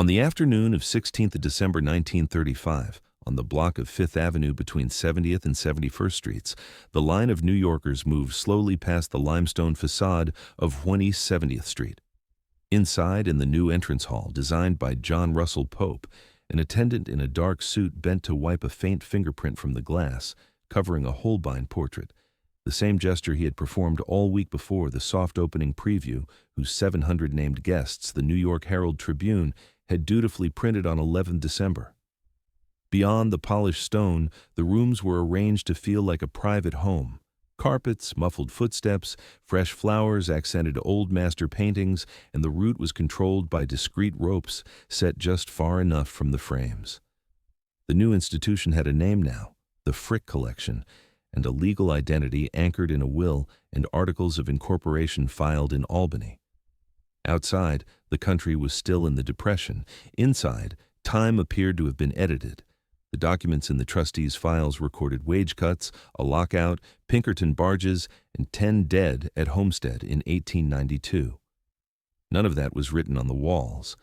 On the afternoon of 16th of December 1935, on the block of 5th Avenue between 70th and 71st Streets, the line of New Yorkers moved slowly past the limestone facade of 1 East 70th Street. Inside, in the new entrance hall designed by John Russell Pope, an attendant in a dark suit bent to wipe a faint fingerprint from the glass, covering a Holbein portrait, the same gesture he had performed all week before the soft opening preview whose 700 named guests the New York Herald Tribune had dutifully printed on 11 December. Beyond the polished stone, the rooms were arranged to feel like a private home. Carpets, muffled footsteps, fresh flowers accented old master paintings, and the route was controlled by discreet ropes set just far enough from the frames. The new institution had a name now, the Frick Collection, and a legal identity anchored in a will and articles of incorporation filed in Albany. Outside, the country was still in the Depression. Inside, time appeared to have been edited. The documents in the trustees' files recorded wage cuts, a lockout, Pinkerton barges, and 10 dead at Homestead in 1892. None of that was written on the walls.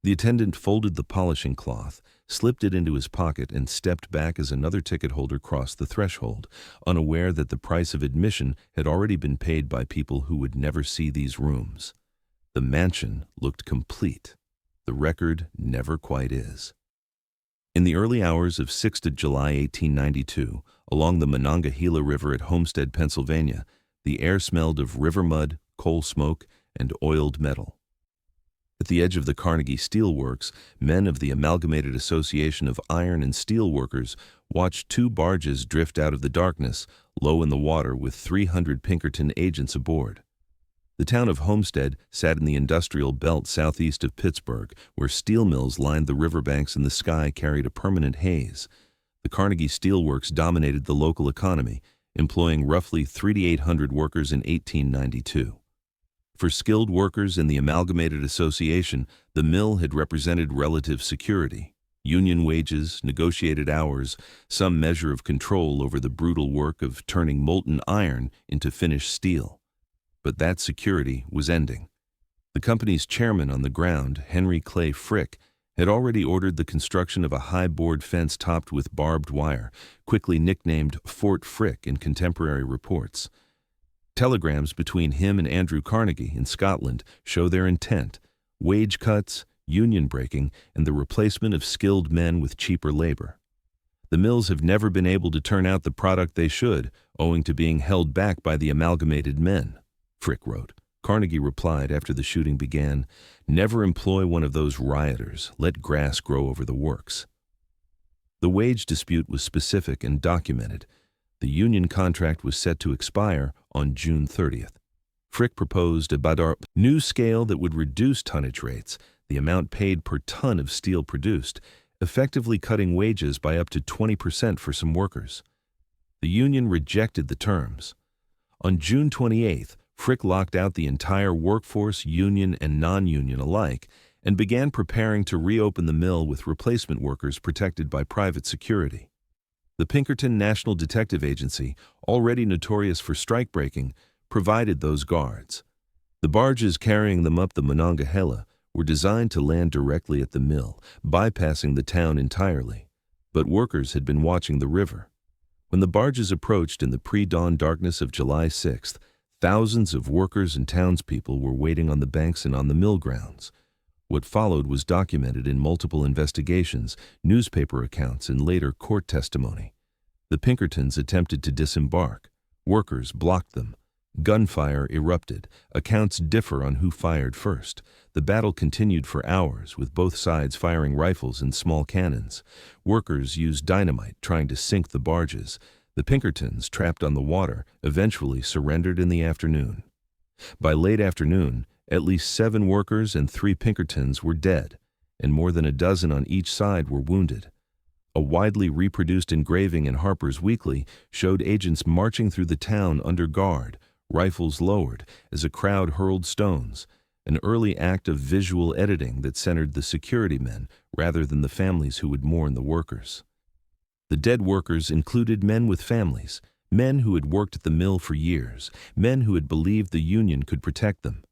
The attendant folded the polishing cloth, slipped it into his pocket, and stepped back as another ticket holder crossed the threshold, unaware that the price of admission had already been paid by people who would never see these rooms. The mansion looked complete. The record never quite is. In the early hours of 6th of July 1892, along the Monongahela River at Homestead, Pennsylvania, the air smelled of river mud, coal smoke, and oiled metal. At the edge of the Carnegie Steel Works, men of the Amalgamated Association of Iron and Steel Workers watched 2 barges drift out of the darkness, low in the water with 300 Pinkerton agents aboard. The town of Homestead sat in the industrial belt southeast of Pittsburgh, where steel mills lined the riverbanks and the sky carried a permanent haze. The Carnegie Steel Works dominated the local economy, employing roughly 3,800 workers in 1892. For skilled workers in the Amalgamated Association, the mill had represented relative security, union wages, negotiated hours, some measure of control over the brutal work of turning molten iron into finished steel. But that security was ending. The company's chairman on the ground, Henry Clay Frick, had already ordered the construction of a high board fence topped with barbed wire, quickly nicknamed Fort Frick in contemporary reports. Telegrams between him and Andrew Carnegie in Scotland show their intent: wage cuts, union breaking, and the replacement of skilled men with cheaper labor. The mills have never been able to turn out the product they should, owing to being held back by the amalgamated men, Frick wrote. Carnegie replied after the shooting began, "Never employ one of those rioters. Let grass grow over the works." The wage dispute was specific and documented. The union contract was set to expire on June 30th. Frick proposed a new scale that would reduce tonnage rates, the amount paid per ton of steel produced, effectively cutting wages by up to 20% for some workers. The union rejected the terms. On June 28th, Frick locked out the entire workforce, union and non-union alike, and began preparing to reopen the mill with replacement workers protected by private security. The Pinkerton National Detective Agency, already notorious for strike-breaking, provided those guards. The barges carrying them up the Monongahela were designed to land directly at the mill, bypassing the town entirely. But workers had been watching the river. When the barges approached in the pre-dawn darkness of July 6th, thousands of workers and townspeople were waiting on the banks and on the mill grounds. What followed was documented in multiple investigations, newspaper accounts, and later court testimony. The Pinkertons attempted to disembark. Workers blocked them. Gunfire erupted. Accounts differ on who fired first. The battle continued for hours, with both sides firing rifles and small cannons. Workers used dynamite, trying to sink the barges. The Pinkertons, trapped on the water, eventually surrendered in the afternoon. By late afternoon, at least 7 workers and 3 Pinkertons were dead, and more than a dozen on each side were wounded. A widely reproduced engraving in Harper's Weekly showed agents marching through the town under guard, rifles lowered, as a crowd hurled stones, an early act of visual editing that centered the security men rather than the families who would mourn the workers. The dead workers included men with families, men who had worked at the mill for years, men who had believed the union could protect them.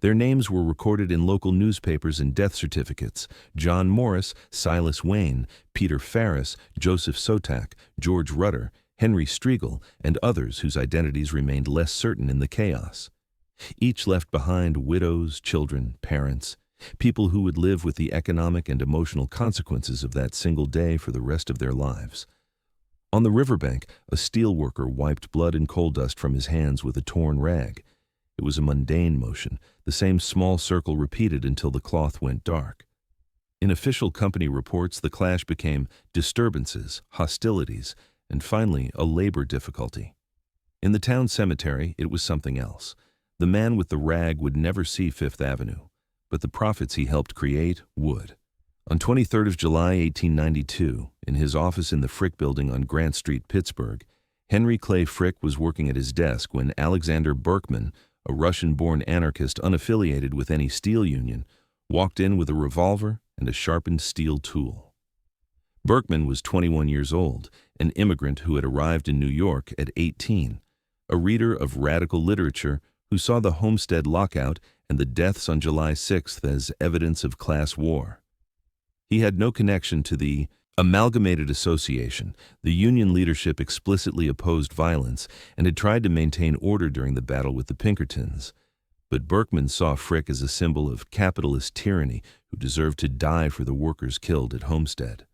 Their names were recorded in local newspapers and death certificates: John Morris, Silas Wayne, Peter Ferris, Joseph Sotak, George Rudder, Henry Striegel, and others whose identities remained less certain in the chaos. Each left behind widows, children, parents, people who would live with the economic and emotional consequences of that single day for the rest of their lives. On the riverbank, a steel worker wiped blood and coal dust from his hands with a torn rag. It was a mundane motion, the same small circle repeated until the cloth went dark. In official company reports, the clash became disturbances, hostilities, and finally a labor difficulty. In the town cemetery, it was something else. The man with the rag would never see Fifth Avenue, but the profits he helped create would. On 23rd of July, 1892, in his office in the Frick Building on Grant Street, Pittsburgh, Henry Clay Frick was working at his desk when Alexander Berkman, a Russian-born anarchist unaffiliated with any steel union, walked in with a revolver and a sharpened steel tool. Berkman was 21 years old, an immigrant who had arrived in New York at 18, a reader of radical literature who saw the Homestead lockout and the deaths on July 6th as evidence of class war. He had no connection to the Amalgamated Association. The union leadership explicitly opposed violence and had tried to maintain order during the battle with the Pinkertons. But Berkman saw Frick as a symbol of capitalist tyranny who deserved to die for the workers killed at Homestead.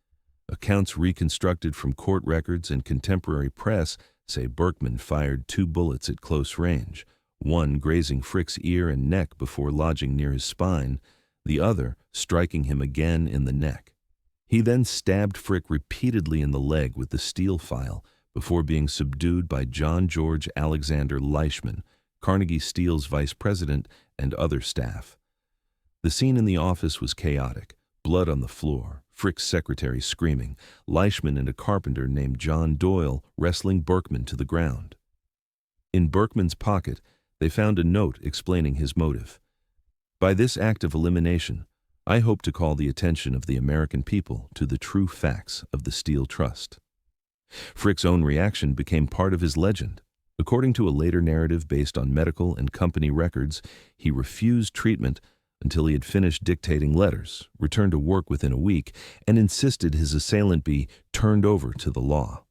Accounts reconstructed from court records and contemporary press say Berkman fired 2 bullets at close range, one grazing Frick's ear and neck before lodging near his spine, the other striking him again in the neck. He then stabbed Frick repeatedly in the leg with the steel file before being subdued by John George Alexander Leishman, Carnegie Steel's vice president, and other staff. The scene in the office was chaotic: blood on the floor, Frick's secretary screaming, Leishman and a carpenter named John Doyle wrestling Berkman to the ground. In Berkman's pocket, they found a note explaining his motive. "By this act of elimination, I hope to call the attention of the American people to the true facts of the Steel Trust." Frick's own reaction became part of his legend. According to a later narrative based on medical and company records, he refused treatment until he had finished dictating letters, returned to work within a week, and insisted his assailant be turned over to the law.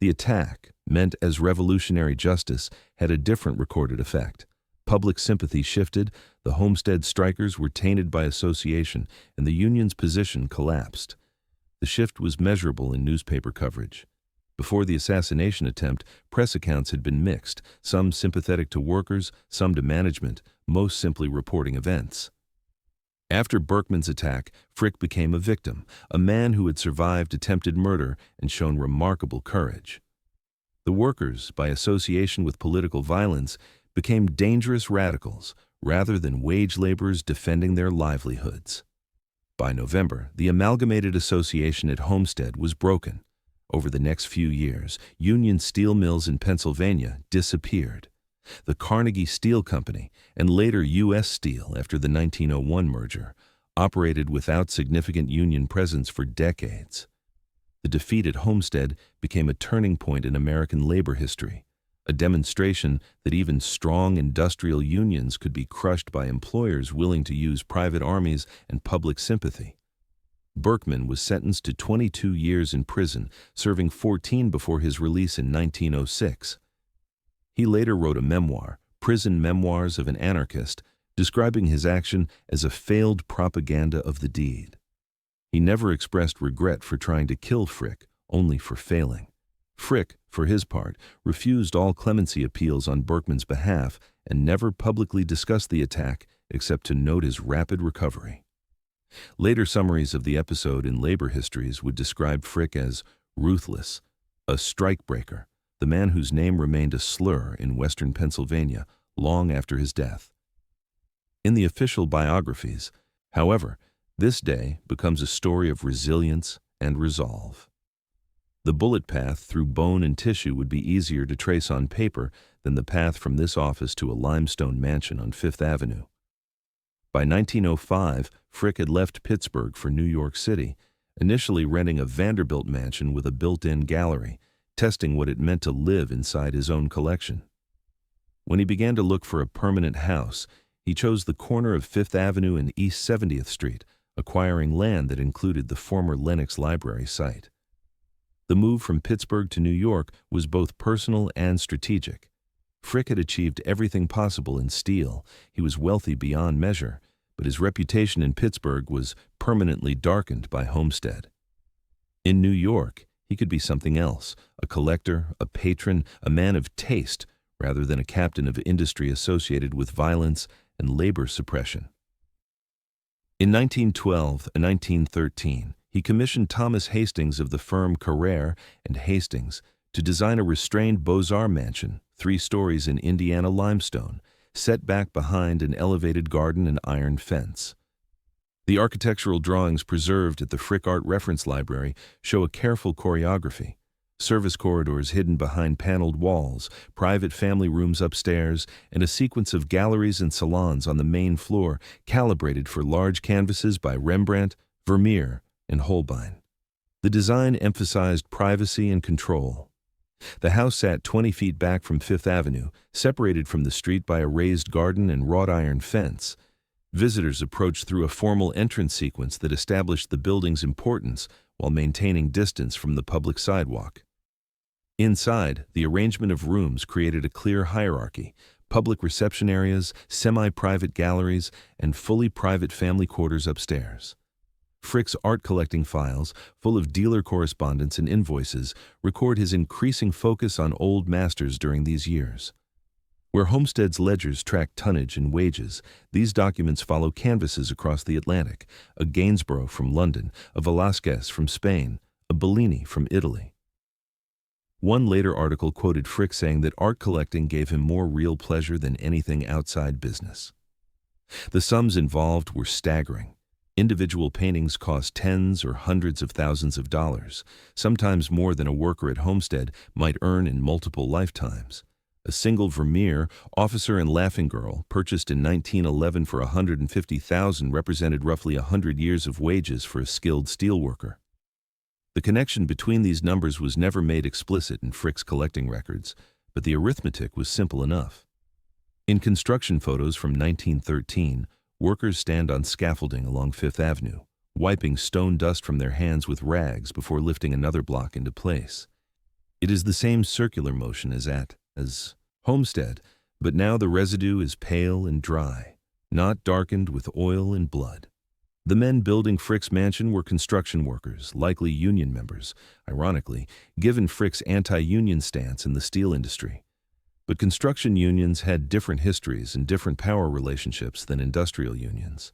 The attack, meant as revolutionary justice, had a different recorded effect. Public sympathy shifted, the Homestead strikers were tainted by association, and the union's position collapsed. The shift was measurable in newspaper coverage. Before the assassination attempt, press accounts had been mixed, some sympathetic to workers, some to management, most simply reporting events. After Berkman's attack, Frick became a victim, a man who had survived attempted murder and shown remarkable courage. The workers, by association with political violence, became dangerous radicals rather than wage laborers defending their livelihoods. By November, the Amalgamated Association at Homestead was broken. Over the next few years, Union steel mills in Pennsylvania disappeared. The Carnegie Steel Company, and later U.S. Steel after the 1901 merger, operated without significant union presence for decades. The defeat at Homestead became a turning point in American labor history, a demonstration that even strong industrial unions could be crushed by employers willing to use private armies and public sympathy. Berkman was sentenced to 22 years in prison, serving 14 before his release in 1906. He later wrote a memoir, Prison Memoirs of an Anarchist, describing his action as a failed propaganda of the deed. He never expressed regret for trying to kill Frick, only for failing. Frick, for his part, refused all clemency appeals on Berkman's behalf and never publicly discussed the attack except to note his rapid recovery. Later summaries of the episode in labor histories would describe Frick as ruthless, a strikebreaker, the man whose name remained a slur in western Pennsylvania long after his death. In the official biographies, however, this day becomes a story of resilience and resolve. The bullet path through bone and tissue would be easier to trace on paper than the path from this office to a limestone mansion on Fifth Avenue. By 1905, Frick had left Pittsburgh for New York City, initially renting a Vanderbilt mansion with a built-in gallery, testing what it meant to live inside his own collection. When he began to look for a permanent house, he chose the corner of Fifth Avenue and East 70th Street, acquiring land that included the former Lenox Library site. The move from Pittsburgh to New York was both personal and strategic. Frick had achieved everything possible in steel. He was wealthy beyond measure, but his reputation in Pittsburgh was permanently darkened by Homestead. In New York, he could be something else, a collector, a patron, a man of taste, rather than a captain of industry associated with violence and labor suppression. In 1912 and 1913, he commissioned Thomas Hastings of the firm Carrere and Hastings to design a restrained Beaux-Arts mansion, 3 stories in Indiana limestone, set back behind an elevated garden and iron fence. The architectural drawings preserved at the Frick Art Reference Library show a careful choreography. Service corridors hidden behind paneled walls, private family rooms upstairs, and a sequence of galleries and salons on the main floor calibrated for large canvases by Rembrandt, Vermeer, and Holbein. The design emphasized privacy and control. The house sat 20 feet back from Fifth Avenue, separated from the street by a raised garden and wrought iron fence. Visitors approached through a formal entrance sequence that established the building's importance while maintaining distance from the public sidewalk. Inside, the arrangement of rooms created a clear hierarchy: public reception areas, semi-private galleries, and fully private family quarters upstairs. Frick's art collecting files, full of dealer correspondence and invoices, record his increasing focus on old masters during these years. Where Homestead's ledgers track tonnage and wages, these documents follow canvases across the Atlantic: a Gainsborough from London, a Velázquez from Spain, a Bellini from Italy. One later article quoted Frick saying that art collecting gave him more real pleasure than anything outside business. The sums involved were staggering. Individual paintings cost tens or hundreds of thousands of dollars, sometimes more than a worker at Homestead might earn in multiple lifetimes. A single Vermeer, Officer and Laughing Girl, purchased in 1911 for $150,000, represented roughly 100 years of wages for a skilled steelworker. The connection between these numbers was never made explicit in Frick's collecting records, but the arithmetic was simple enough. In construction photos from 1913, workers stand on scaffolding along Fifth Avenue, wiping stone dust from their hands with rags before lifting another block into place. It is the same circular motion as Homestead, but now the residue is pale and dry, not darkened with oil and blood. The men building Frick's mansion were construction workers, likely union members, ironically, given Frick's anti-union stance in the steel industry. But construction unions had different histories and different power relationships than industrial unions.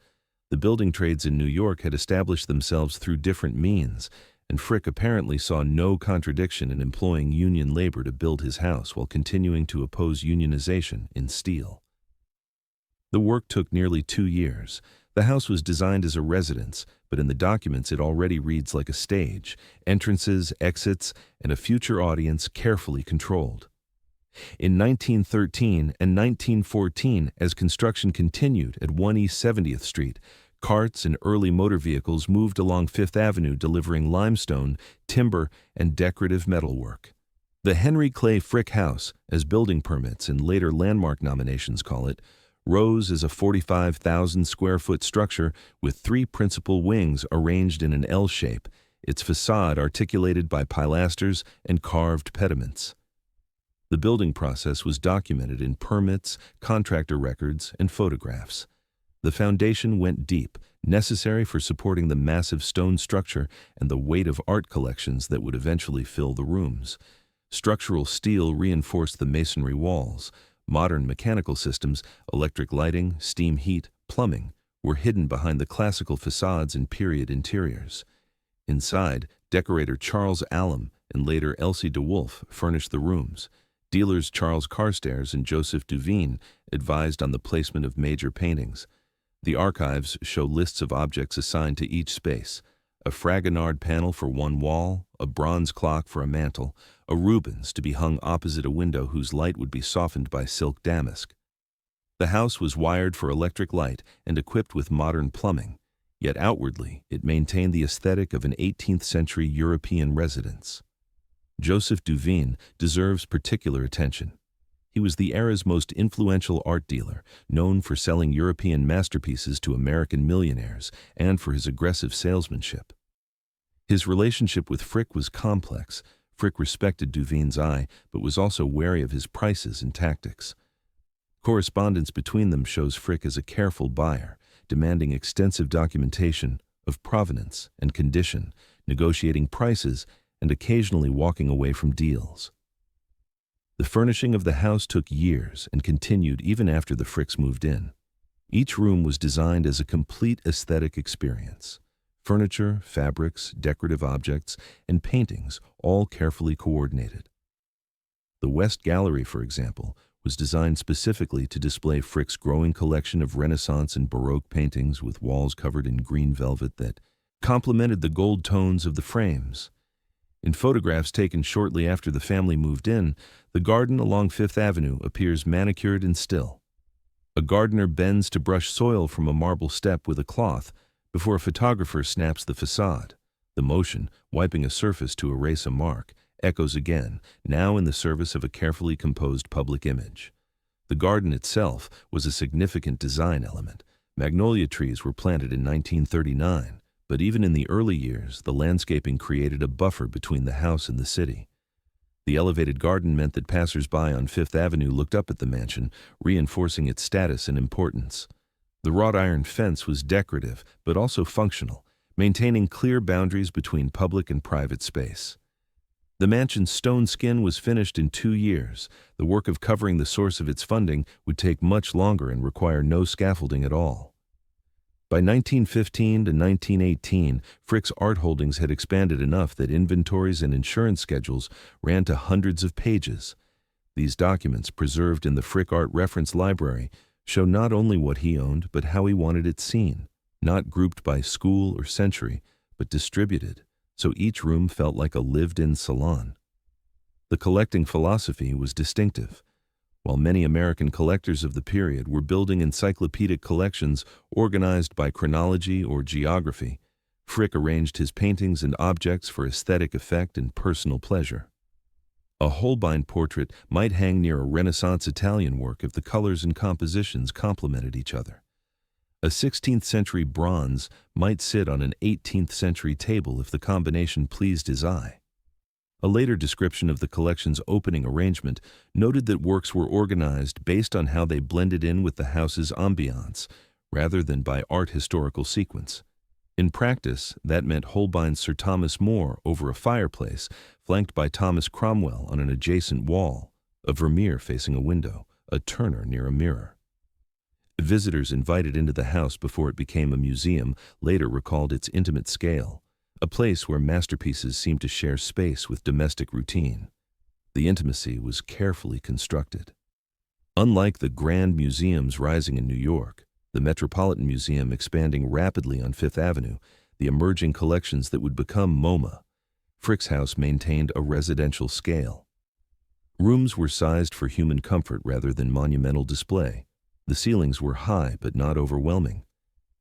The building trades in New York had established themselves through different means, and Frick apparently saw no contradiction in employing union labor to build his house while continuing to oppose unionization in steel. The work took nearly 2 years. The house was designed as a residence, but in the documents it already reads like a stage: entrances, exits, and a future audience carefully controlled. In 1913 and 1914, as construction continued at 1 East 70th Street, carts and early motor vehicles moved along Fifth Avenue delivering limestone, timber, and decorative metalwork. The Henry Clay Frick House, as building permits and later landmark nominations call it, rose as a 45,000-square-foot structure with 3 principal wings arranged in an L shape, its facade articulated by pilasters and carved pediments. The building process was documented in permits, contractor records, and photographs. The foundation went deep, necessary for supporting the massive stone structure and the weight of art collections that would eventually fill the rooms. Structural steel reinforced the masonry walls. Modern mechanical systems, electric lighting, steam heat, plumbing, were hidden behind the classical facades and period interiors. Inside, decorator Charles Allam and later Elsie de Wolfe furnished the rooms. Dealers Charles Carstairs and Joseph Duveen advised on the placement of major paintings. The archives show lists of objects assigned to each space: a Fragonard panel for one wall, a bronze clock for a mantel, a Rubens to be hung opposite a window whose light would be softened by silk damask. The house was wired for electric light and equipped with modern plumbing, yet outwardly it maintained the aesthetic of an 18th-century European residence. Joseph Duveen deserves particular attention. He was the era's most influential art dealer, known for selling European masterpieces to American millionaires and for his aggressive salesmanship. His relationship with Frick was complex. Frick respected Duveen's eye, but was also wary of his prices and tactics. Correspondence between them shows Frick as a careful buyer, demanding extensive documentation of provenance and condition, negotiating prices, and occasionally walking away from deals. The furnishing of the house took years and continued even after the Fricks moved in. Each room was designed as a complete aesthetic experience. Furniture, fabrics, decorative objects, and paintings, all carefully coordinated. The West Gallery, for example, was designed specifically to display Frick's growing collection of Renaissance and Baroque paintings with walls covered in green velvet that complemented the gold tones of the frames. In photographs taken shortly after the family moved in, the garden along Fifth Avenue appears manicured and still. A gardener bends to brush soil from a marble step with a cloth before a photographer snaps the facade. The motion, wiping a surface to erase a mark, echoes again, now in the service of a carefully composed public image. The garden itself was a significant design element. Magnolia trees were planted in 1939, but even in the early years, the landscaping created a buffer between the house and the city. The elevated garden meant that passers-by on Fifth Avenue looked up at the mansion, reinforcing its status and importance. The wrought iron fence was decorative, but also functional, maintaining clear boundaries between public and private space. The mansion's stone skin was finished in 2 years. The work of covering the source of its funding would take much longer and require no scaffolding at all. By 1915 to 1918, Frick's art holdings had expanded enough that inventories and insurance schedules ran to hundreds of pages. These documents, preserved in the Frick Art Reference Library, show not only what he owned, but how he wanted it seen, not grouped by school or century, but distributed, so each room felt like a lived-in salon. The collecting philosophy was distinctive. While many American collectors of the period were building encyclopedic collections organized by chronology or geography, Frick arranged his paintings and objects for aesthetic effect and personal pleasure. A Holbein portrait might hang near a Renaissance Italian work if the colors and compositions complemented each other. A 16th-century bronze might sit on an 18th-century table if the combination pleased his eye. A later description of the collection's opening arrangement noted that works were organized based on how they blended in with the house's ambiance, rather than by art historical sequence. In practice, that meant Holbein's Sir Thomas More over a fireplace, flanked by Thomas Cromwell on an adjacent wall, a Vermeer facing a window, a Turner near a mirror. Visitors invited into the house before it became a museum later recalled its intimate scale, a place where masterpieces seemed to share space with domestic routine. The intimacy was carefully constructed. Unlike the grand museums rising in New York, the Metropolitan Museum expanding rapidly on Fifth Avenue, the emerging collections that would become MoMA, Frick's house maintained a residential scale. Rooms were sized for human comfort rather than monumental display. The ceilings were high but not overwhelming.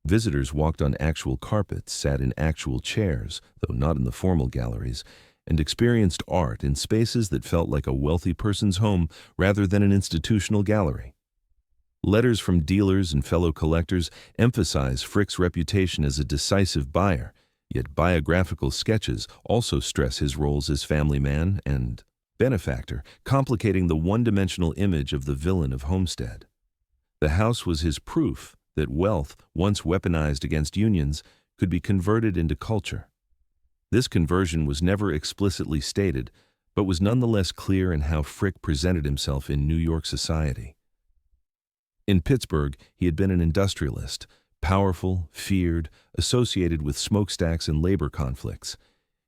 Visitors walked on actual carpets, sat in actual chairs, though not in the formal galleries, and experienced art in spaces that felt like a wealthy person's home rather than an institutional gallery. Letters from dealers and fellow collectors emphasize Frick's reputation as a decisive buyer, yet biographical sketches also stress his roles as family man and benefactor, complicating the one-dimensional image of the villain of Homestead. The house was his proof that wealth, once weaponized against unions, could be converted into culture. This conversion was never explicitly stated, but was nonetheless clear in how Frick presented himself in New York society. In Pittsburgh, he had been an industrialist, powerful, feared, associated with smokestacks and labor conflicts.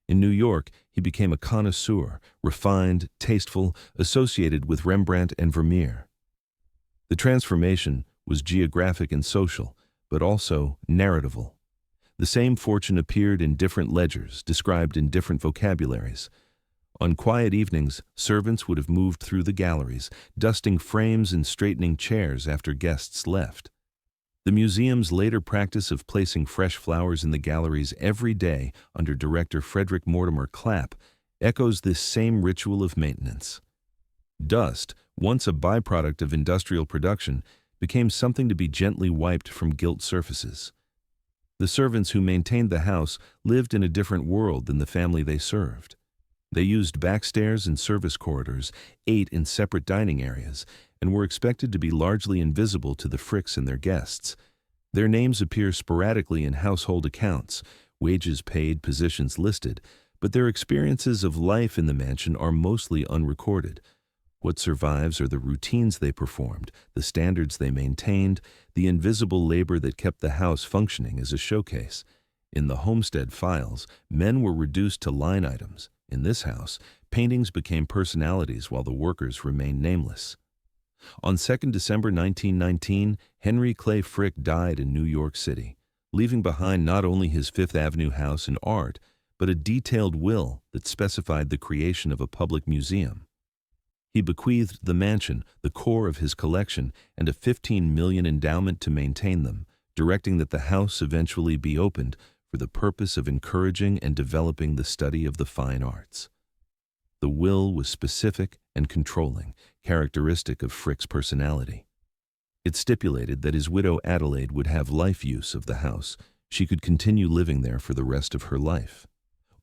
In New York, he became a connoisseur, refined, tasteful, associated with Rembrandt and Vermeer. The transformation was geographic and social, but also narratival. The same fortune appeared in different ledgers, described in different vocabularies. On quiet evenings, servants would have moved through the galleries, dusting frames and straightening chairs after guests left. The museum's later practice of placing fresh flowers in the galleries every day under director Frederick Mortimer Clapp echoes this same ritual of maintenance. Dust once a byproduct of industrial production, became something to be gently wiped from gilt surfaces. The servants who maintained the house lived in a different world than the family they served. They used backstairs and service corridors, ate in separate dining areas, and were expected to be largely invisible to the Fricks and their guests. Their names appear sporadically in household accounts, wages paid, positions listed, but their experiences of life in the mansion are mostly unrecorded. What survives are the routines they performed, the standards they maintained, the invisible labor that kept the house functioning as a showcase. In the homestead files, men were reduced to line items. In this house, paintings became personalities while the workers remained nameless. On 2 December 1919, Henry Clay Frick died in New York City, leaving behind not only his Fifth Avenue house and art, but a detailed will that specified the creation of a public museum. He bequeathed the mansion, the core of his collection, and a $15 million endowment to maintain them, directing that the house eventually be opened for the purpose of encouraging and developing the study of the fine arts. The will was specific and controlling, characteristic of Frick's personality. It stipulated that his widow Adelaide would have life use of the house. She could continue living there for the rest of her life.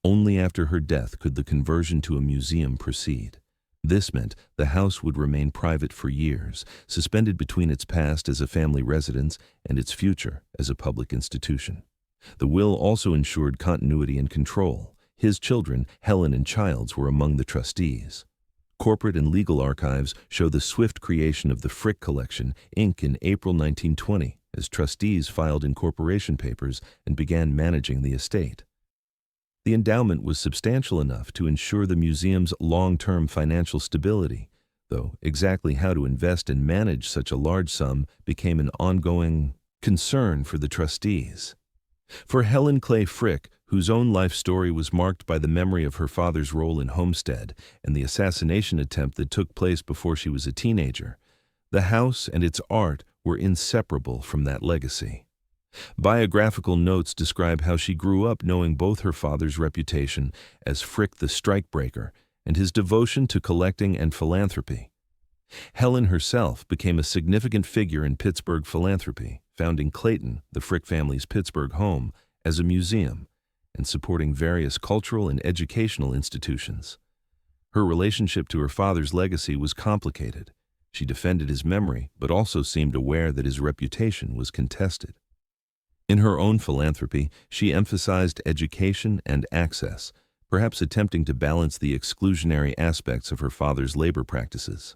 Only after her death could the conversion to a museum proceed. This meant the house would remain private for years, suspended between its past as a family residence and its future as a public institution. The will also ensured continuity and control. His children, Helen and Childs, were among the trustees. Corporate and legal archives show the swift creation of the Frick Collection, Inc. in April 1920, as trustees filed incorporation papers and began managing the estate. The endowment was substantial enough to ensure the museum's long-term financial stability, though exactly how to invest and manage such a large sum became an ongoing concern for the trustees. For Helen Clay Frick, whose own life story was marked by the memory of her father's role in Homestead and the assassination attempt that took place before she was a teenager, the house and its art were inseparable from that legacy. Biographical notes describe how she grew up knowing both her father's reputation as Frick the strikebreaker and his devotion to collecting and philanthropy. Helen herself became a significant figure in Pittsburgh philanthropy, founding Clayton, the Frick family's Pittsburgh home, as a museum, and supporting various cultural and educational institutions. Her relationship to her father's legacy was complicated. She defended his memory, but also seemed aware that his reputation was contested. In her own philanthropy, she emphasized education and access, perhaps attempting to balance the exclusionary aspects of her father's labor practices.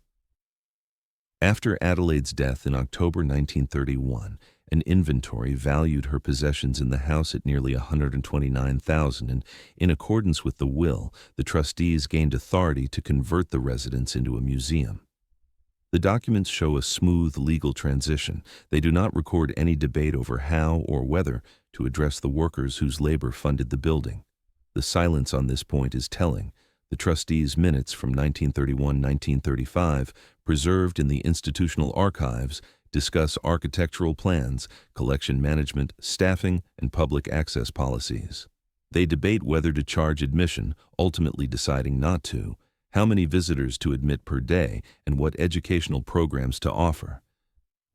After Adelaide's death in October 1931, an inventory valued her possessions in the house at nearly $129,000, and in accordance with the will, the trustees gained authority to convert the residence into a museum. The documents show a smooth legal transition. They do not record any debate over how or whether to address the workers whose labor funded the building. The silence on this point is telling. The trustees' minutes from 1931-1935, preserved in the institutional archives, discuss architectural plans, collection management, staffing, and public access policies. They debate whether to charge admission, ultimately deciding not to, how many visitors to admit per day, and what educational programs to offer.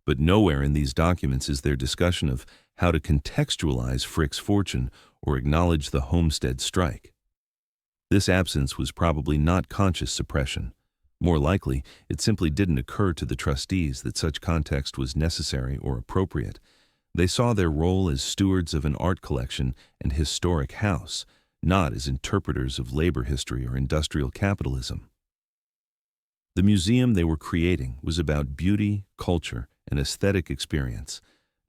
But nowhere in these documents is there discussion of how to contextualize Frick's fortune or acknowledge the Homestead strike. This absence was probably not conscious suppression. More likely, it simply didn't occur to the trustees that such context was necessary or appropriate. They saw their role as stewards of an art collection and historic house, not as interpreters of labor history or industrial capitalism. The museum they were creating was about beauty, culture, and aesthetic experience,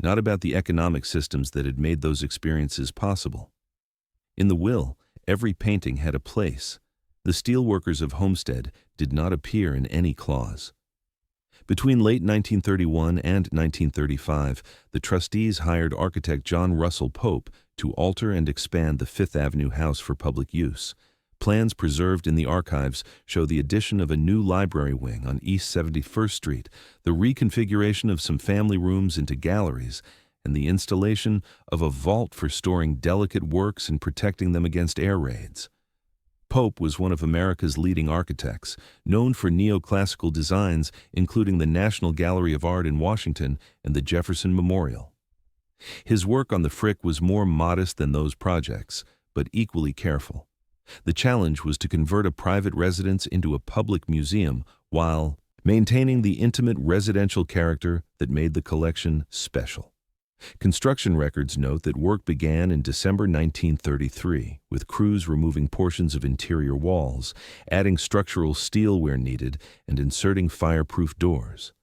not about the economic systems that had made those experiences possible. In the will, every painting had a place. The steelworkers of Homestead did not appear in any clause. Between late 1931 and 1935, the trustees hired architect John Russell Pope to alter and expand the Fifth Avenue house for public use. Plans preserved in the archives show the addition of a new library wing on East 71st Street, the reconfiguration of some family rooms into galleries, and the installation of a vault for storing delicate works and protecting them against air raids. Pope was one of America's leading architects, known for neoclassical designs including the National Gallery of Art in Washington and the Jefferson Memorial. His work on the Frick was more modest than those projects, but equally careful. The challenge was to convert a private residence into a public museum while maintaining the intimate residential character that made the collection special. Construction records note that work began in December 1933, with crews removing portions of interior walls, adding structural steel where needed, and inserting fireproof doors.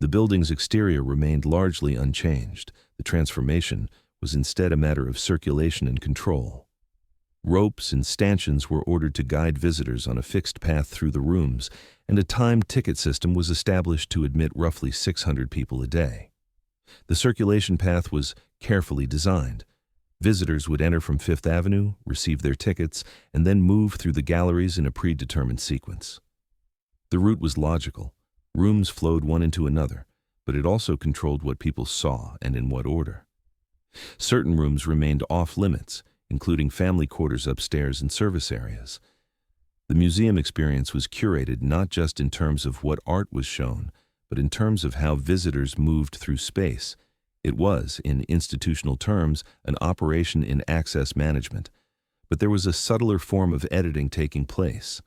The building's exterior remained largely unchanged. The transformation was instead a matter of circulation and control. Ropes and stanchions were ordered to guide visitors on a fixed path through the rooms, and a timed ticket system was established to admit roughly 600 people a day. The circulation path was carefully designed. Visitors would enter from Fifth Avenue, receive their tickets, and then move through the galleries in a predetermined sequence. The route was logical. Rooms flowed one into another, but it also controlled what people saw and in what order. Certain rooms remained off-limits, including family quarters upstairs and service areas. The museum experience was curated not just in terms of what art was shown, but in terms of how visitors moved through space. It was, in institutional terms, an operation in access management, but there was a subtler form of editing taking place.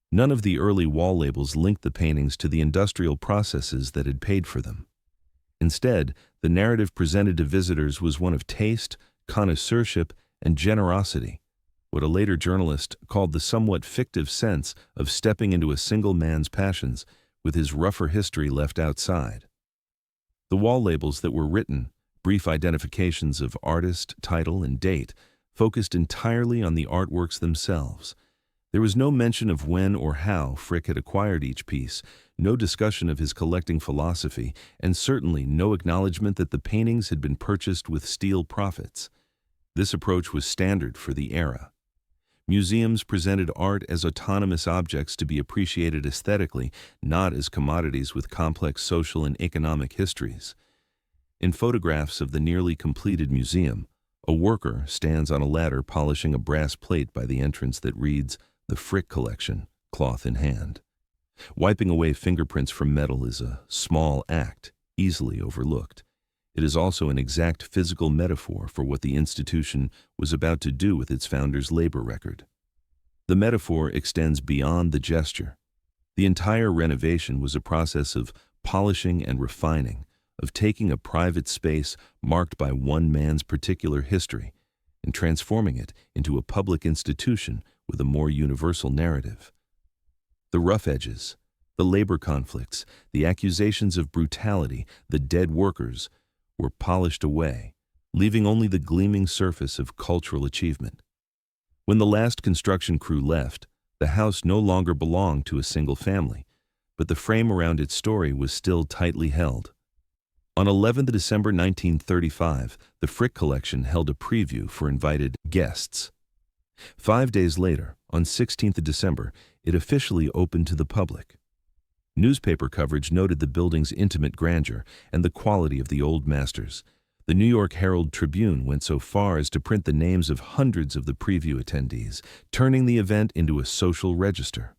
None of the early wall labels linked the paintings to the industrial processes that had paid for them. Instead, the narrative presented to visitors was one of taste, connoisseurship, and generosity, what a later journalist called the somewhat fictive sense of stepping into a single man's passions with his rougher history left outside. The wall labels that were written, brief identifications of artist, title, and date, focused entirely on the artworks themselves. There was no mention of when or how Frick had acquired each piece, no discussion of his collecting philosophy, and certainly no acknowledgement that the paintings had been purchased with steel profits. This approach was standard for the era. Museums presented art as autonomous objects to be appreciated aesthetically, not as commodities with complex social and economic histories. In photographs of the nearly completed museum, a worker stands on a ladder polishing a brass plate by the entrance that reads, "The Frick Collection, cloth in hand." Wiping away fingerprints from metal is a small act, easily overlooked. It is also an exact physical metaphor for what the institution was about to do with its founder's labor record. The metaphor extends beyond the gesture. The entire renovation was a process of polishing and refining, of taking a private space marked by one man's particular history and transforming it into a public institution with a more universal narrative. The rough edges, the labor conflicts, the accusations of brutality, the dead workers, were polished away, leaving only the gleaming surface of cultural achievement. When the last construction crew left, the house no longer belonged to a single family, but the frame around its story was still tightly held. On 11th December 1935, the Frick Collection held a preview for invited guests. 5 days later, on 16th December, it officially opened to the public. Newspaper coverage noted the building's intimate grandeur and the quality of the old masters. The New York Herald Tribune went so far as to print the names of hundreds of the preview attendees, turning the event into a social register.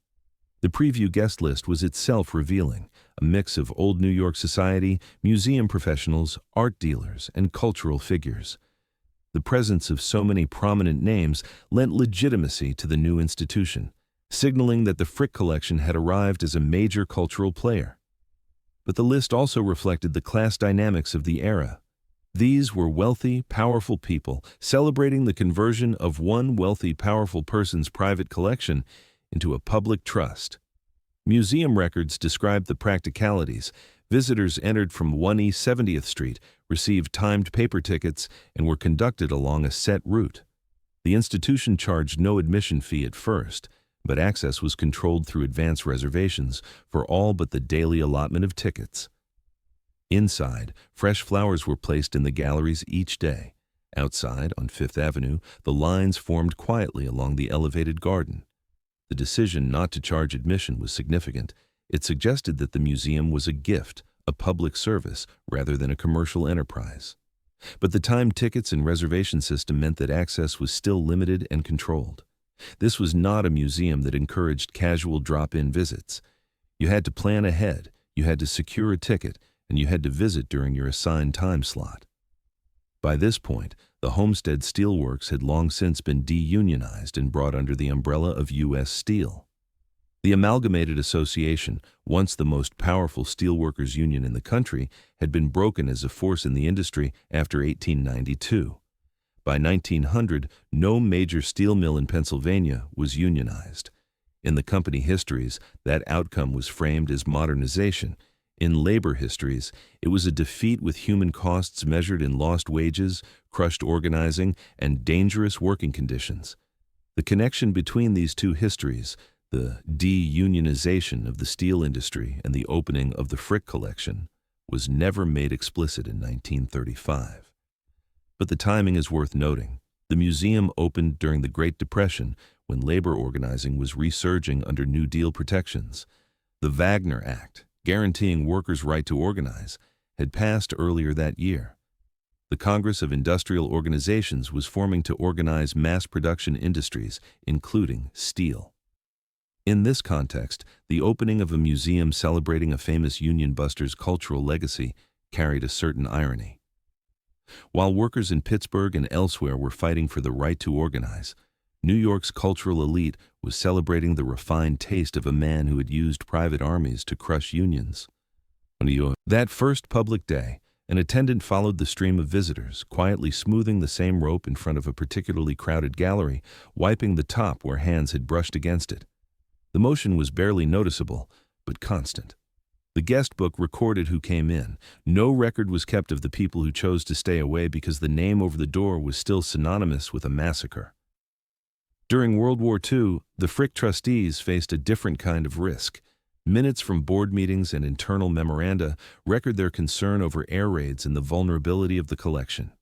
The preview guest list was itself revealing, a mix of old New York society, museum professionals, art dealers, and cultural figures. The presence of so many prominent names lent legitimacy to the new institution, signaling that the Frick Collection had arrived as a major cultural player. But the list also reflected the class dynamics of the era. These were wealthy, powerful people celebrating the conversion of one wealthy, powerful person's private collection into a public trust. Museum records described the practicalities. Visitors entered from 1 East 70th Street, received timed paper tickets, and were conducted along a set route. The institution charged no admission fee at first, but access was controlled through advance reservations for all but the daily allotment of tickets. Inside, fresh flowers were placed in the galleries each day. Outside, on Fifth Avenue, the lines formed quietly along the elevated garden. The decision not to charge admission was significant. It suggested that the museum was a gift, a public service, rather than a commercial enterprise. But the timed tickets and reservation system meant that access was still limited and controlled. This was not a museum that encouraged casual drop-in visits. You had to plan ahead, you had to secure a ticket, and you had to visit during your assigned time slot. By this point, the Homestead Steel Works had long since been de-unionized and brought under the umbrella of U.S. Steel. The Amalgamated Association, once the most powerful steelworkers union in the country, had been broken as a force in the industry after 1892. By 1900, no major steel mill in Pennsylvania was unionized. In the company histories, that outcome was framed as modernization. In labor histories, it was a defeat with human costs measured in lost wages, crushed organizing, and dangerous working conditions. The connection between these two histories, the de-unionization of the steel industry and the opening of the Frick collection, was never made explicit in 1935. But the timing is worth noting. The museum opened during the Great Depression when labor organizing was resurging under New Deal protections. The Wagner Act, guaranteeing workers' right to organize, had passed earlier that year. The Congress of Industrial Organizations was forming to organize mass production industries, including steel. In this context, the opening of a museum celebrating a famous Union buster's cultural legacy carried a certain irony. While workers in Pittsburgh and elsewhere were fighting for the right to organize, New York's cultural elite was celebrating the refined taste of a man who had used private armies to crush unions. On that first public day, an attendant followed the stream of visitors, quietly smoothing the same rope in front of a particularly crowded gallery, wiping the top where hands had brushed against it. The motion was barely noticeable, but constant. The guest book recorded who came in. No record was kept of the people who chose to stay away because the name over the door was still synonymous with a massacre. During World War II, the Frick trustees faced a different kind of risk. Minutes from board meetings and internal memoranda record their concern over air raids and the vulnerability of the collection.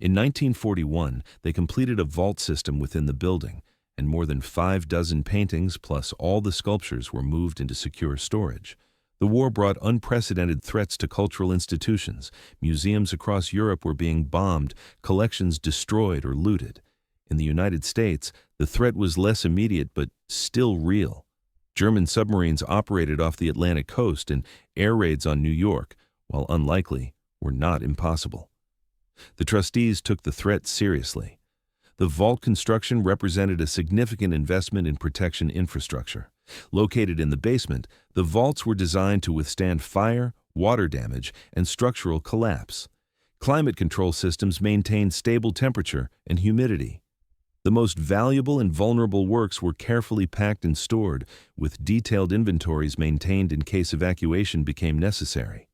In 1941, they completed a vault system within the building, and more than 6 paintings plus all the sculptures were moved into secure storage. The war brought unprecedented threats to cultural institutions. Museums across Europe were being bombed, collections destroyed or looted. In the United States, the threat was less immediate but still real. German submarines operated off the Atlantic coast, and air raids on New York, while unlikely, were not impossible. The trustees took the threat seriously. The vault construction represented a significant investment in protection infrastructure. Located in the basement, the vaults were designed to withstand fire, water damage, and structural collapse. Climate control systems maintained stable temperature and humidity. The most valuable and vulnerable works were carefully packed and stored, with detailed inventories maintained in case evacuation became necessary.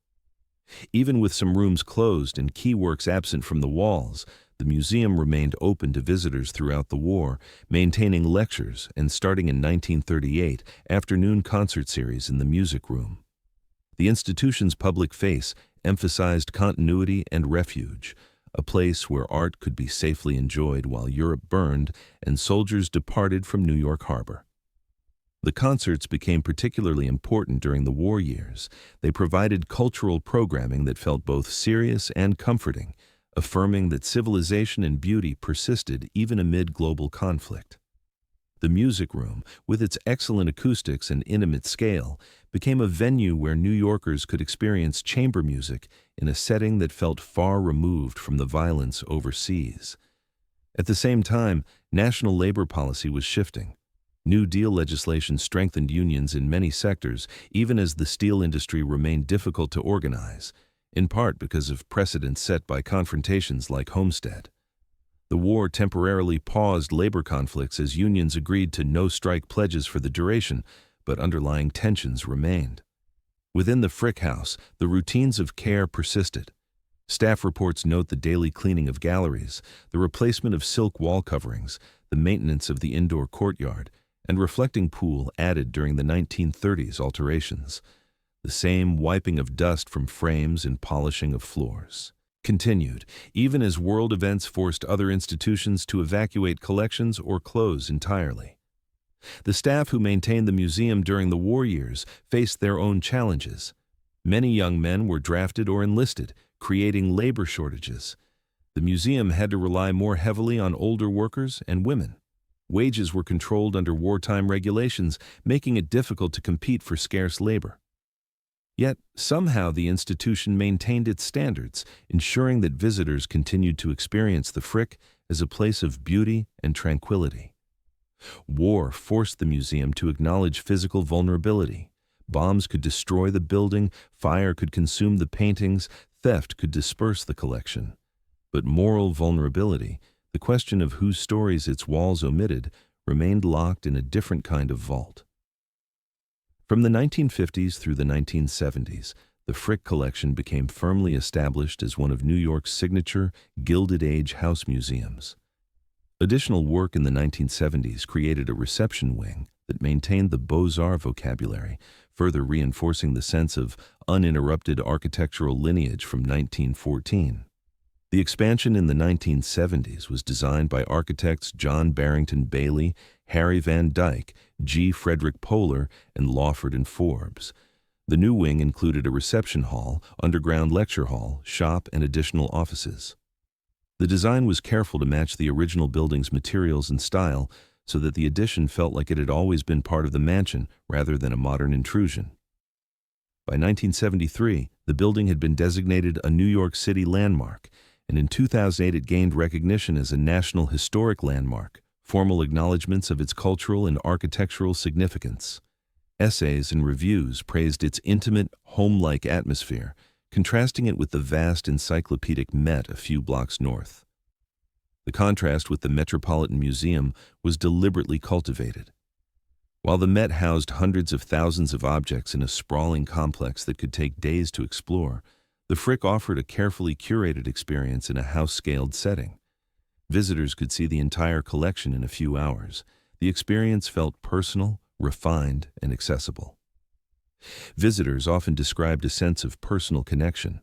Even with some rooms closed and key works absent from the walls, the museum remained open to visitors throughout the war, maintaining lectures and, starting in 1938, afternoon concert series in the music room. The institution's public face emphasized continuity and refuge, a place where art could be safely enjoyed while Europe burned and soldiers departed from New York Harbor. The concerts became particularly important during the war years. They provided cultural programming that felt both serious and comforting, affirming that civilization and beauty persisted even amid global conflict. The music room, with its excellent acoustics and intimate scale, became a venue where New Yorkers could experience chamber music in a setting that felt far removed from the violence overseas. At the same time, national labor policy was shifting. New Deal legislation strengthened unions in many sectors, even as the steel industry remained difficult to organize, in part because of precedents set by confrontations like Homestead. The war temporarily paused labor conflicts as unions agreed to no-strike pledges for the duration, but underlying tensions remained. Within the Frick House, the routines of care persisted. Staff reports note the daily cleaning of galleries, the replacement of silk wall coverings, the maintenance of the indoor courtyard, and reflecting pool added during the 1930s alterations. The same wiping of dust from frames and polishing of floors continued, even as world events forced other institutions to evacuate collections or close entirely. The staff who maintained the museum during the war years faced their own challenges. Many young men were drafted or enlisted, creating labor shortages. The museum had to rely more heavily on older workers and women. Wages were controlled under wartime regulations, making it difficult to compete for scarce labor. Yet, somehow the institution maintained its standards, ensuring that visitors continued to experience the Frick as a place of beauty and tranquility. War forced the museum to acknowledge physical vulnerability. Bombs could destroy the building, fire could consume the paintings, theft could disperse the collection. But moral vulnerability, the question of whose stories its walls omitted, remained locked in a different kind of vault. From the 1950s through the 1970s, the Frick collection became firmly established as one of New York's signature Gilded Age house museums. Additional work in the 1970s created a reception wing that maintained the Beaux-Arts vocabulary, further reinforcing the sense of uninterrupted architectural lineage from 1914. The expansion in the 1970s was designed by architects John Barrington Bailey, Harry Van Dyke, G. Frederick Poehler, and Lawford and Forbes. The new wing included a reception hall, underground lecture hall, shop, and additional offices. The design was careful to match the original building's materials and style, so that the addition felt like it had always been part of the mansion rather than a modern intrusion. By 1973, the building had been designated a New York City landmark, and in 2008 it gained recognition as a National Historic Landmark, formal acknowledgments of its cultural and architectural significance. Essays and reviews praised its intimate, home-like atmosphere, contrasting it with the vast encyclopedic Met a few blocks north. The contrast with the Metropolitan Museum was deliberately cultivated. While the Met housed hundreds of thousands of objects in a sprawling complex that could take days to explore, the Frick offered a carefully curated experience in a house-scaled setting. Visitors could see the entire collection in a few hours. The experience felt personal, refined, and accessible. Visitors often described a sense of personal connection.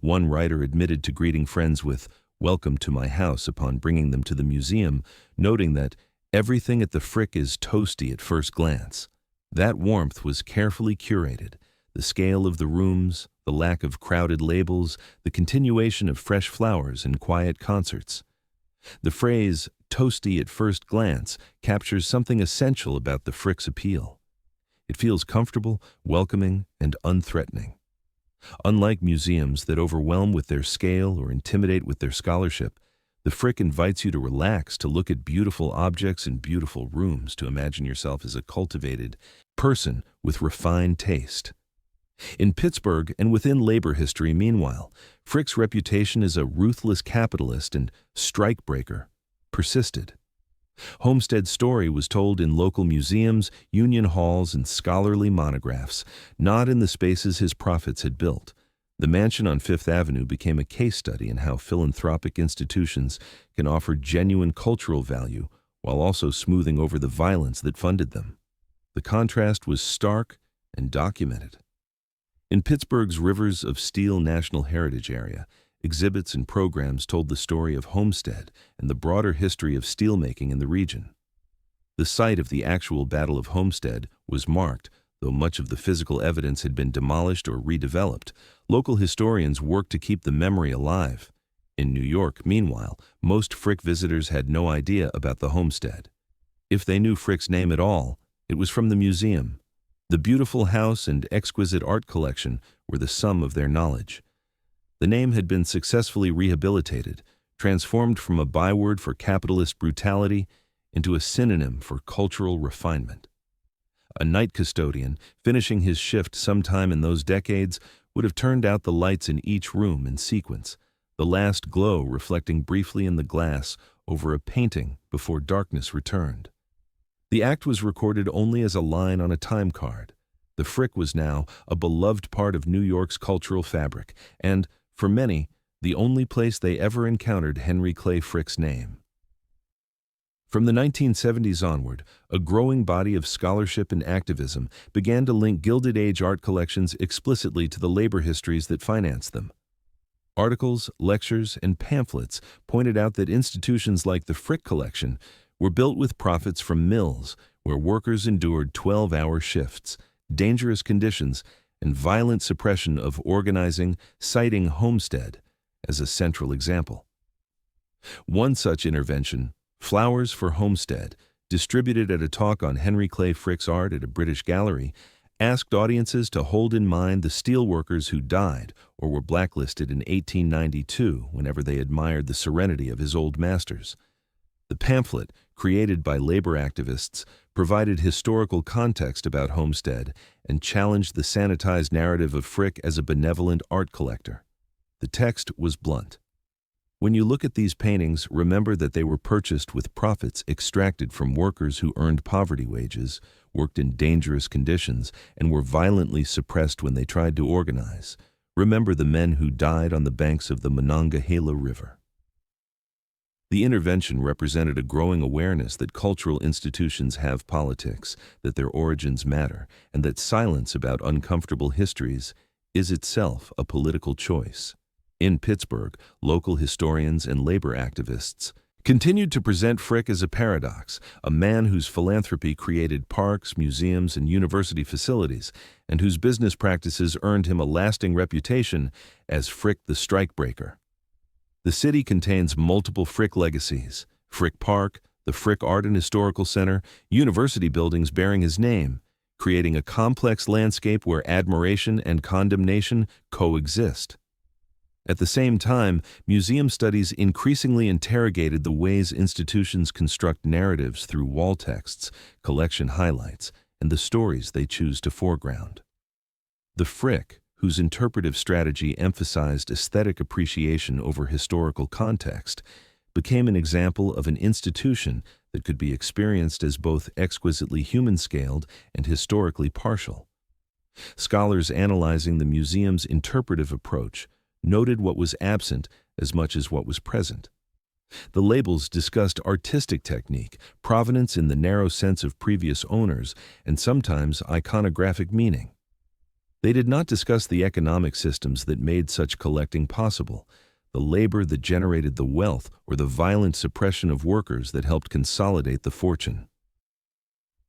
One writer admitted to greeting friends with "Welcome to my house" upon bringing them to the museum, noting that everything at the Frick is toasty at first glance. That warmth was carefully curated. The scale of the rooms, the lack of crowded labels, the continuation of fresh flowers and quiet concerts. The phrase, "toasty at first glance," captures something essential about the Frick's appeal. It feels comfortable, welcoming, and unthreatening. Unlike museums that overwhelm with their scale or intimidate with their scholarship, the Frick invites you to relax, to look at beautiful objects in beautiful rooms, to imagine yourself as a cultivated person with refined taste. In Pittsburgh and within labor history, meanwhile, Frick's reputation as a ruthless capitalist and strikebreaker persisted. Homestead's story was told in local museums, union halls, and scholarly monographs, not in the spaces his profits had built. The mansion on Fifth Avenue became a case study in how philanthropic institutions can offer genuine cultural value while also smoothing over the violence that funded them. The contrast was stark and documented. In Pittsburgh's Rivers of Steel National Heritage Area, exhibits and programs told the story of Homestead and the broader history of steelmaking in the region. The site of the actual Battle of Homestead was marked, though much of the physical evidence had been demolished or redeveloped. Local historians worked to keep the memory alive. In New York, meanwhile, most Frick visitors had no idea about the homestead. If they knew Frick's name at all, it was from the museum. The beautiful house and exquisite art collection were the sum of their knowledge. The name had been successfully rehabilitated, transformed from a byword for capitalist brutality into a synonym for cultural refinement. A night custodian, finishing his shift sometime in those decades, would have turned out the lights in each room in sequence, the last glow reflecting briefly in the glass over a painting before darkness returned. The act was recorded only as a line on a time card. The Frick was now a beloved part of New York's cultural fabric, and, for many, the only place they ever encountered Henry Clay Frick's name. From the 1970s onward, a growing body of scholarship and activism began to link Gilded Age art collections explicitly to the labor histories that financed them. Articles, lectures, and pamphlets pointed out that institutions like the Frick Collection were built with profits from mills where workers endured 12-hour shifts, dangerous conditions, and violent suppression of organizing, citing Homestead as a central example. One such intervention, Flowers for Homestead, distributed at a talk on Henry Clay Frick's art at a British gallery, asked audiences to hold in mind the steelworkers who died or were blacklisted in 1892 whenever they admired the serenity of his old masters. The pamphlet, created by labor activists, provided historical context about Homestead and challenged the sanitized narrative of Frick as a benevolent art collector. The text was blunt. When you look at these paintings, remember that they were purchased with profits extracted from workers who earned poverty wages, worked in dangerous conditions, and were violently suppressed when they tried to organize. Remember the men who died on the banks of the Monongahela River. The intervention represented a growing awareness that cultural institutions have politics, that their origins matter, and that silence about uncomfortable histories is itself a political choice. In Pittsburgh, local historians and labor activists continued to present Frick as a paradox, a man whose philanthropy created parks, museums, and university facilities, and whose business practices earned him a lasting reputation as Frick the Strikebreaker. The city contains multiple Frick legacies: Frick Park, the Frick Art and Historical Center, university buildings bearing his name, creating a complex landscape where admiration and condemnation coexist. At the same time, museum studies increasingly interrogated the ways institutions construct narratives through wall texts, collection highlights, and the stories they choose to foreground. The Frick, whose interpretive strategy emphasized aesthetic appreciation over historical context, became an example of an institution that could be experienced as both exquisitely human-scaled and historically partial. Scholars analyzing the museum's interpretive approach noted what was absent as much as what was present. The labels discussed artistic technique, provenance in the narrow sense of previous owners, and sometimes iconographic meaning. They did not discuss the economic systems that made such collecting possible, the labor that generated the wealth, or the violent suppression of workers that helped consolidate the fortune.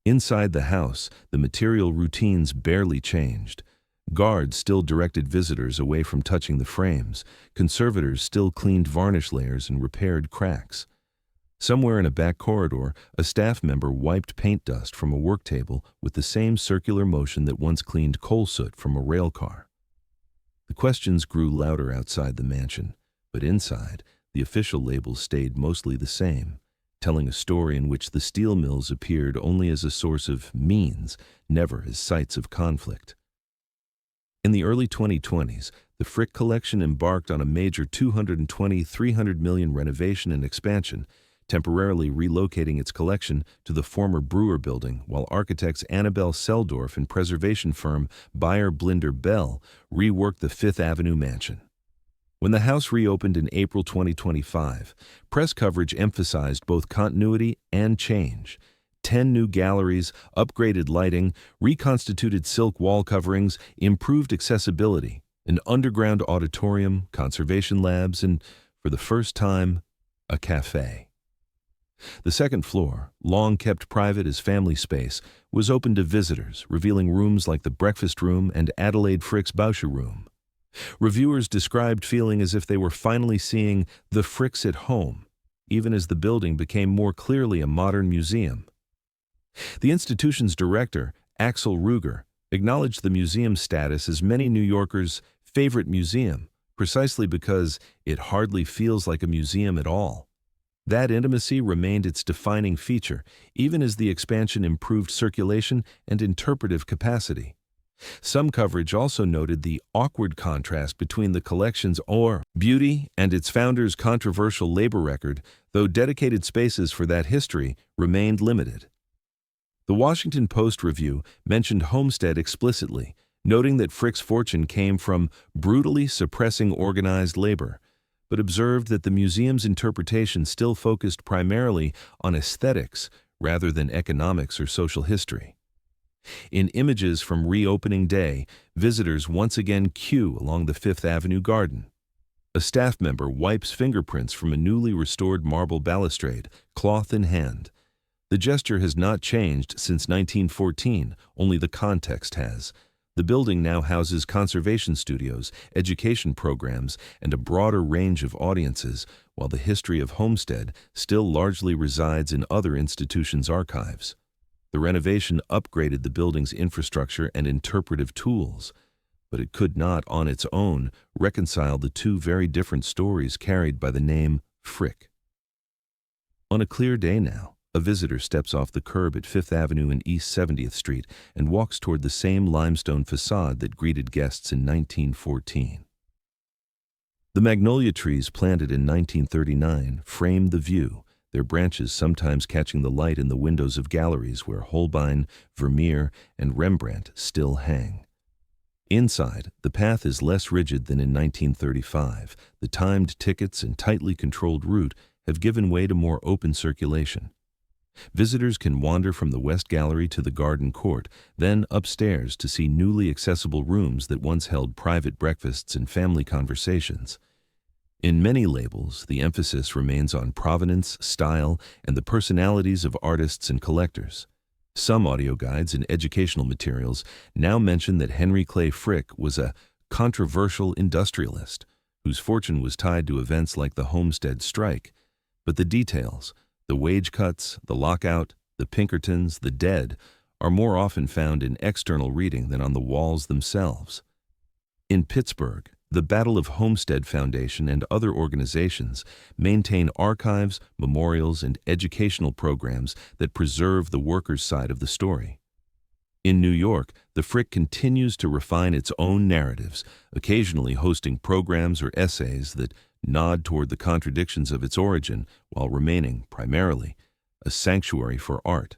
Inside the house, the material routines barely changed. Guards still directed visitors away from touching the frames. Conservators still cleaned varnish layers and repaired cracks. Somewhere in a back corridor, a staff member wiped paint dust from a work table with the same circular motion that once cleaned coal soot from a rail car. The questions grew louder outside the mansion, but inside, the official labels stayed mostly the same, telling a story in which the steel mills appeared only as a source of means, never as sites of conflict. In the early 2020s, the Frick collection embarked on a major $220–300 million renovation and expansion, temporarily relocating its collection to the former Brewer Building, while architects Annabelle Seldorf and preservation firm Beyer Blinder Bell reworked the Fifth Avenue mansion. When the house reopened in April 2025, press coverage emphasized both continuity and change. 10 new galleries, upgraded lighting, reconstituted silk wall coverings, improved accessibility, an underground auditorium, conservation labs, and, for the first time, a cafe. The second floor, long kept private as family space, was open to visitors, revealing rooms like the breakfast room and Adelaide Frick's Boucher room. Reviewers described feeling as if they were finally seeing the Fricks at home, even as the building became more clearly a modern museum. The institution's director, Axel Ruger, acknowledged the museum's status as many New Yorkers' favorite museum, precisely because it hardly feels like a museum at all. That intimacy remained its defining feature, even as the expansion improved circulation and interpretive capacity. Some coverage also noted the awkward contrast between the collection's beauty and its founder's controversial labor record, though dedicated spaces for that history remained limited. The Washington Post review mentioned Homestead explicitly, noting that Frick's fortune came from brutally suppressing organized labor, but observed that the museum's interpretation still focused primarily on aesthetics rather than economics or social history. In images from reopening day, visitors once again queue along the Fifth Avenue garden. A staff member wipes fingerprints from a newly restored marble balustrade, cloth in hand. The gesture has not changed since 1914, only the context has. The building now houses conservation studios, education programs, and a broader range of audiences, while the history of Homestead still largely resides in other institutions' archives. The renovation upgraded the building's infrastructure and interpretive tools, but it could not, on its own, reconcile the two very different stories carried by the name Frick. On a clear day now, a visitor steps off the curb at Fifth Avenue and East 70th Street and walks toward the same limestone facade that greeted guests in 1914. The magnolia trees planted in 1939 frame the view, their branches sometimes catching the light in the windows of galleries where Holbein, Vermeer, and Rembrandt still hang. Inside, the path is less rigid than in 1935. The timed tickets and tightly controlled route have given way to more open circulation. Visitors can wander from the West Gallery to the Garden Court, then upstairs to see newly accessible rooms that once held private breakfasts and family conversations. In many labels, the emphasis remains on provenance, style, and the personalities of artists and collectors. Some audio guides and educational materials now mention that Henry Clay Frick was a controversial industrialist whose fortune was tied to events like the Homestead strike, but the details, the wage cuts, the lockout, the Pinkertons, the dead, are more often found in external reading than on the walls themselves. In Pittsburgh, the Battle of Homestead Foundation and other organizations maintain archives, memorials, and educational programs that preserve the workers' side of the story. In New York, the Frick continues to refine its own narratives, occasionally hosting programs or essays that nod toward the contradictions of its origin while remaining, primarily, a sanctuary for art.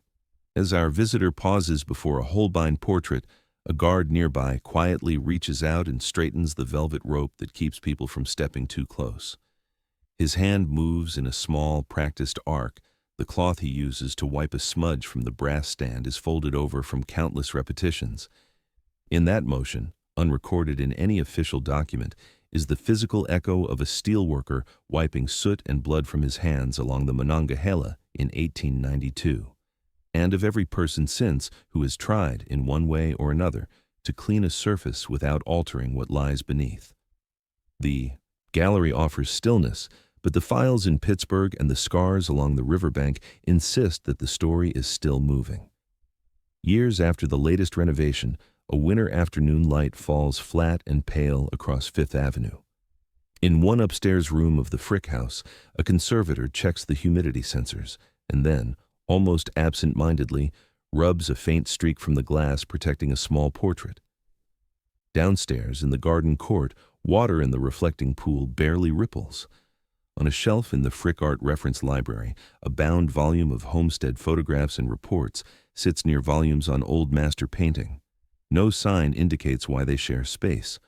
As our visitor pauses before a Holbein portrait, a guard nearby quietly reaches out and straightens the velvet rope that keeps people from stepping too close. His hand moves in a small, practiced arc. The cloth he uses to wipe a smudge from the brass stand is folded over from countless repetitions. In that motion, unrecorded in any official document, is the physical echo of a steelworker wiping soot and blood from his hands along the Monongahela in 1892. And of every person since who has tried, in one way or another, to clean a surface without altering what lies beneath. The gallery offers stillness, but the files in Pittsburgh and the scars along the riverbank insist that the story is still moving. Years after the latest renovation, a winter afternoon light falls flat and pale across Fifth Avenue. In one upstairs room of the Frick House, a conservator checks the humidity sensors, and then, almost absent-mindedly, rubs a faint streak from the glass protecting a small portrait. Downstairs, in the garden court, water in the reflecting pool barely ripples. On a shelf in the Frick Art Reference Library, a bound volume of Homestead photographs and reports sits near volumes on old master painting. No sign indicates why they share space.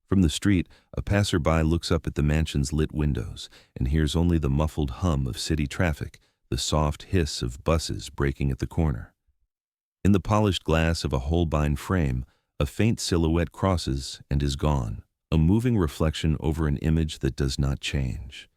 From the street, a passerby looks up at the mansion's lit windows and hears only the muffled hum of city traffic, the soft hiss of buses braking at the corner. In the polished glass of a Holbein frame, a faint silhouette crosses and is gone, a moving reflection over an image that does not change.